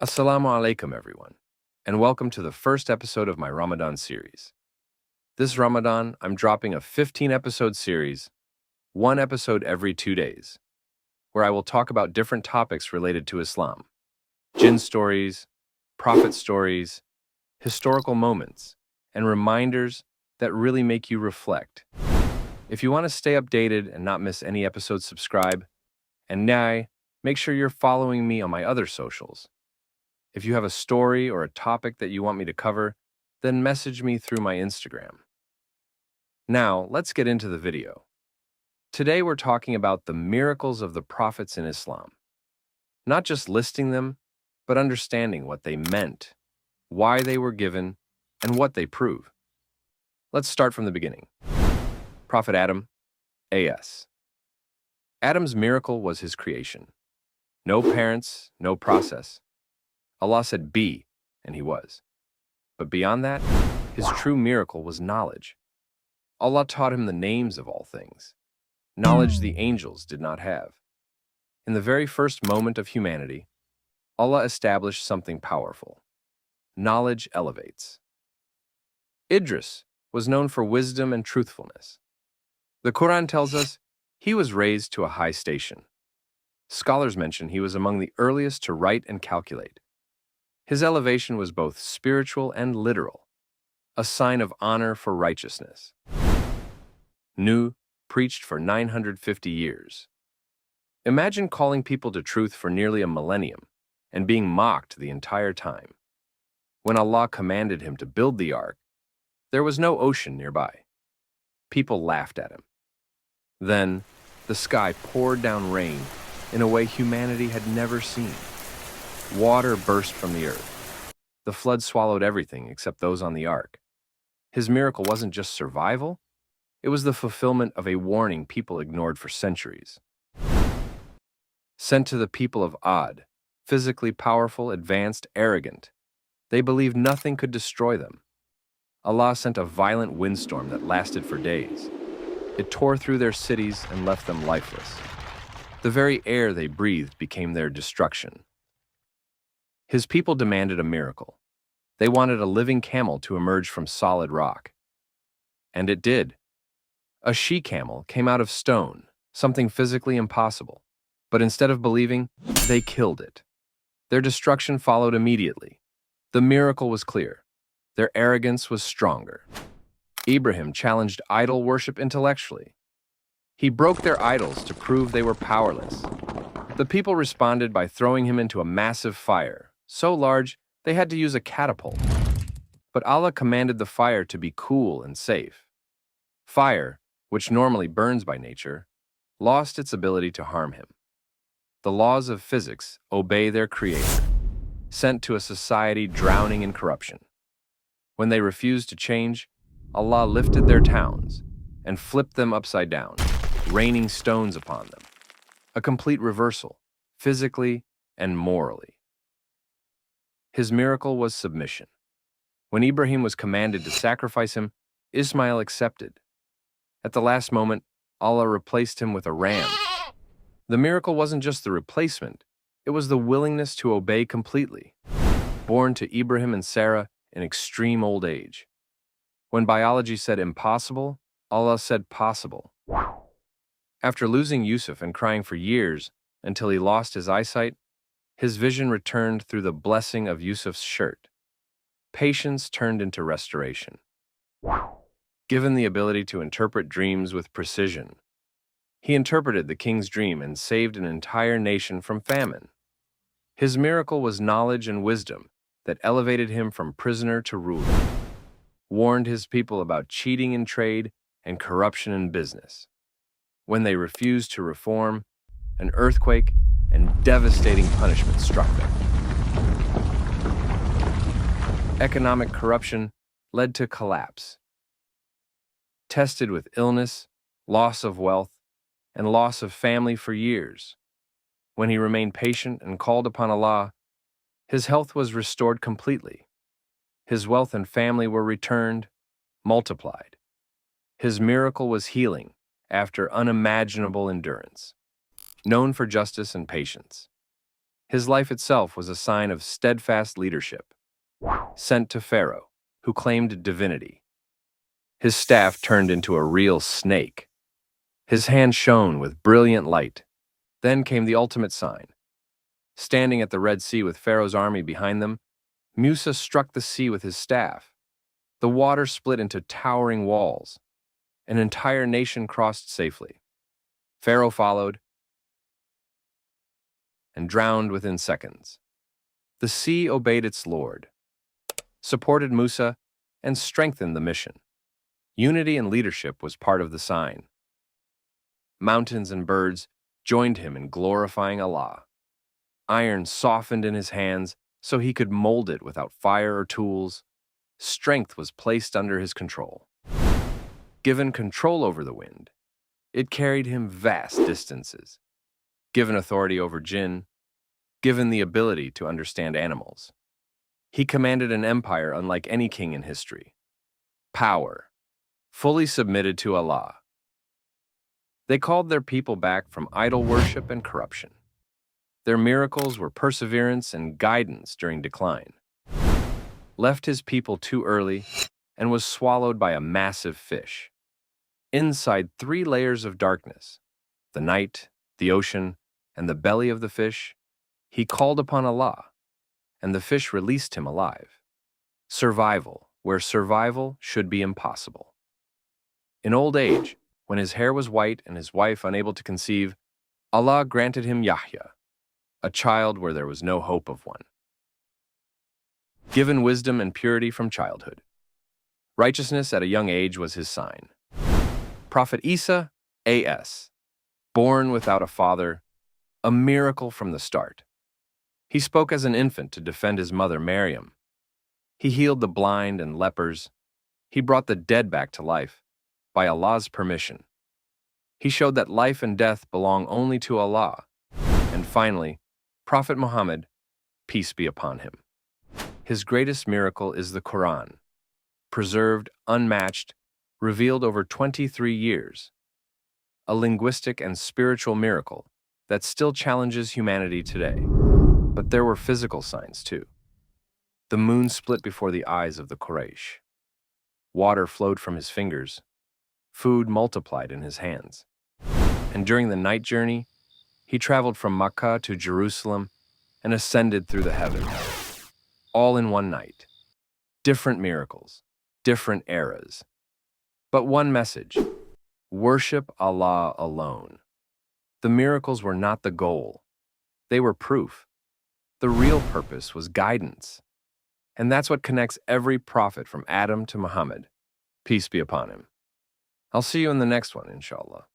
Assalamu alaikum, everyone, and welcome to the first episode of my Ramadan series. This Ramadan, I'm dropping a 15-episode series, one episode every 2 days, where I will talk about different topics related to Islam, jinn stories, prophet stories, historical moments, and reminders that really make you reflect. If you want to stay updated and not miss any episodes, subscribe, and now, make sure you're following me on my other socials. If you have a story or a topic that you want me to cover, then message me through my Instagram. Now, let's get into the video. Today we're talking about the miracles of the prophets in Islam. Not just listing them, but understanding what they meant, why they were given, and what they prove. Let's start from the beginning. Prophet Adam, A.S. Adam's miracle was his creation. No parents, no process. Allah said be, and he was. But beyond that, his true miracle was knowledge. Allah taught him the names of all things, knowledge the angels did not have. In the very first moment of humanity, Allah established something powerful. Knowledge elevates. Idris was known for wisdom and truthfulness. The Quran tells us he was raised to a high station. Scholars mention he was among the earliest to write and calculate. His elevation was both spiritual and literal, a sign of honor for righteousness. Nuh preached for 950 years. Imagine calling people to truth for nearly a millennium and being mocked the entire time. When Allah commanded him to build the ark, there was no ocean nearby. People laughed at him. Then, the sky poured down rain in a way humanity had never seen. Water burst from the earth. The flood swallowed everything except those on the ark. His miracle wasn't just survival, it was the fulfillment of a warning people ignored for centuries. Sent to the people of Ad, physically powerful, advanced, arrogant, they believed nothing could destroy them. Allah sent a violent windstorm that lasted for days. It tore through their cities and left them lifeless. The very air they breathed became their destruction. His people demanded a miracle. They wanted a living camel to emerge from solid rock. And it did. A she-camel came out of stone, something physically impossible. But instead of believing, they killed it. Their destruction followed immediately. The miracle was clear. Their arrogance was stronger. Ibrahim challenged idol worship intellectually. He broke their idols to prove they were powerless. The people responded by throwing him into a massive fire, so large they had to use a catapult. But Allah commanded the fire to be cool and safe. Fire, which normally burns by nature, lost its ability to harm him. The laws of physics obey their creator, sent to a society drowning in corruption. When they refused to change, Allah lifted their towns and flipped them upside down, raining stones upon them. A complete reversal, physically and morally. His miracle was submission. When Ibrahim was commanded to sacrifice him, Ismail accepted. At the last moment, Allah replaced him with a ram. The miracle wasn't just the replacement, it was the willingness to obey completely. Born to Ibrahim and Sarah in extreme old age. When biology said impossible, Allah said possible. After losing Yusuf and crying for years until he lost his eyesight, his vision returned through the blessing of Yusuf's shirt. Patience turned into restoration. Given the ability to interpret dreams with precision, he interpreted the king's dream and saved an entire nation from famine. His miracle was knowledge and wisdom that elevated him from prisoner to ruler, warned his people about cheating in trade and corruption in business. When they refused to reform, an earthquake and devastating punishment struck them. Economic corruption led to collapse. Tested with illness, loss of wealth, and loss of family for years. When he remained patient and called upon Allah, his health was restored completely. His wealth and family were returned, multiplied. His miracle was healing after unimaginable endurance. Known for justice and patience, His life itself was a sign of steadfast leadership. Sent to Pharaoh, who claimed divinity. His staff turned into a real snake. His hand shone with brilliant light. Then came the ultimate sign. Standing at the Red Sea with Pharaoh's army behind them, Musa struck the sea with his staff. The water split into towering walls. An entire nation crossed safely. Pharaoh followed and drowned within seconds. The sea obeyed its lord, supported Musa, and strengthened the mission. Unity and leadership was part of the sign. Mountains and birds joined him in glorifying Allah. Iron softened in his hands so he could mold it without fire or tools. Strength was placed under his control. Given control over the wind, it carried him vast distances. Given authority over jinn, given the ability to understand animals, he commanded an empire unlike any king in history. Power, fully submitted to Allah. They called their people back from idol worship and corruption. Their miracles were perseverance and guidance during decline. Left his people too early and was swallowed by a massive fish. Inside 3 layers of darkness, the night, the ocean, and the belly of the fish, he called upon Allah, and the fish released him alive. Survival, where survival should be impossible. In old age, when his hair was white and his wife unable to conceive, Allah granted him Yahya, a child where there was no hope of one. Given wisdom and purity from childhood. Righteousness at a young age was his sign. Prophet Isa, A.S., born without a father, a miracle from the start. He spoke as an infant to defend his mother Maryam. He healed the blind and lepers. He brought the dead back to life, by Allah's permission. He showed that life and death belong only to Allah. And finally, Prophet Muhammad, peace be upon him. His greatest miracle is the Quran, preserved, unmatched, revealed over 23 years. A linguistic and spiritual miracle that still challenges humanity today. But there were physical signs too. The moon split before the eyes of the Quraysh. Water flowed from his fingers. Food multiplied in his hands. And during the night journey, he traveled from Makkah to Jerusalem and ascended through the heavens. All in one night. Different miracles, different eras. But one message: worship Allah alone. The miracles were not the goal. They were proof. The real purpose was guidance. And that's what connects every prophet from Adam to Muhammad. Peace be upon him. I'll see you in the next one, inshallah.